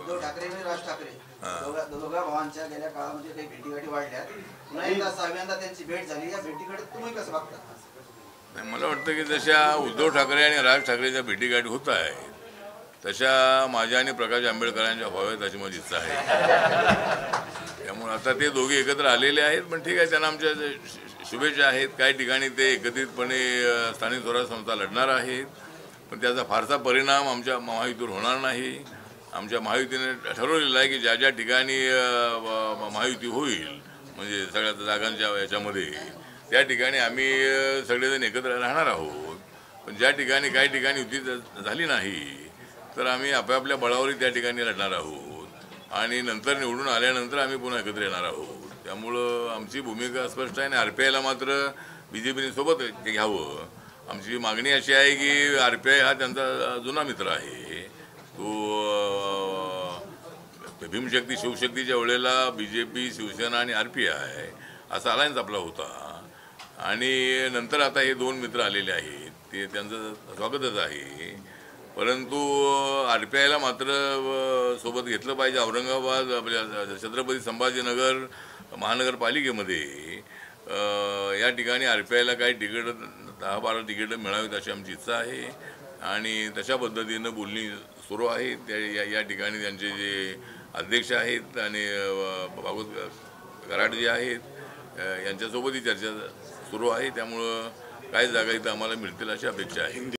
उद्धव ठाकरे आणि राज ठाकरे दोघा भावांच्या गेल्या काळामध्ये काही भेटीगाठी वाढल्या, पुन्हा एकदा 6व्यांदा त्यांची भेट झाली. या भेटीकडे तुम्ही कसं बघता? नाही, मला वाटतं की जशा उद्धव ठाकरे आणि राज ठाकरेच्या भेटीगाठी होत आहेत तशा माझ्या आणि प्रकाश आंबेडकरांच्या व्हाव्यात अशी माझी इच्छा आहे. त्यामुळे आता ते दोघे एकत्र आलेले आहेत, पण ठीक आहे, त्यांना आमच्या शुभेच्छा आहेत. काही ठिकाणी ते एकत्रितपणे स्थानिक स्वराज्य संस्था लढणार आहेत, पण त्याचा फारसा परिणाम आमच्या महायुतीवर होणार नाही. आमच्या महायुतीने ठरवलेलं आहे की ज्या ज्या ठिकाणी महायुती होईल, म्हणजे सगळ्या जागांच्या याच्यामध्ये, त्या ठिकाणी आम्ही सगळेजण एकत्र राहणार आहोत. पण ज्या ठिकाणी काही ठिकाणी युती झाली नाही तर आम्ही आपापल्या बळावरही त्या ठिकाणी लढणार आहोत आणि नंतर निवडून आल्यानंतर आम्ही पुन्हा एकत्र येणार आहोत. त्यामुळं आमची भूमिका स्पष्ट आहे आणि RPIला मात्र BJPने सोबत घ्यावं. आमची मागणी अशी आहे की RPI हा त्यांचा जुना मित्र आहे. तो भीमशक्ती शिवशक्तीच्या वेळेला BJP, शिवसेना आणि RPI असा अलायन्स आपला होता आणि नंतर आता हे दोन मित्र आलेले आहेत, ते त्यांचं स्वागतच आहे. परंतु RPIला मात्र सोबत घेतलं पाहिजे. औरंगाबाद आपल्या छत्रपती संभाजीनगर महानगरपालिकेमध्ये या ठिकाणी RPIला काही तिकीट 10-12 तिकीटं मिळावीत अशी आमची इच्छा आहे आणि तशा पद्धतीनं बोलणी सुरू आहे. त्या या ठिकाणी त्यांचे जे अध्यक्ष आहेत आणि भागवत कराड जे आहेत यांच्यासोबतही चर्चा सुरू आहे. त्यामुळं काही जागा इथं आम्हाला मिळतील अशी अपेक्षा आहे.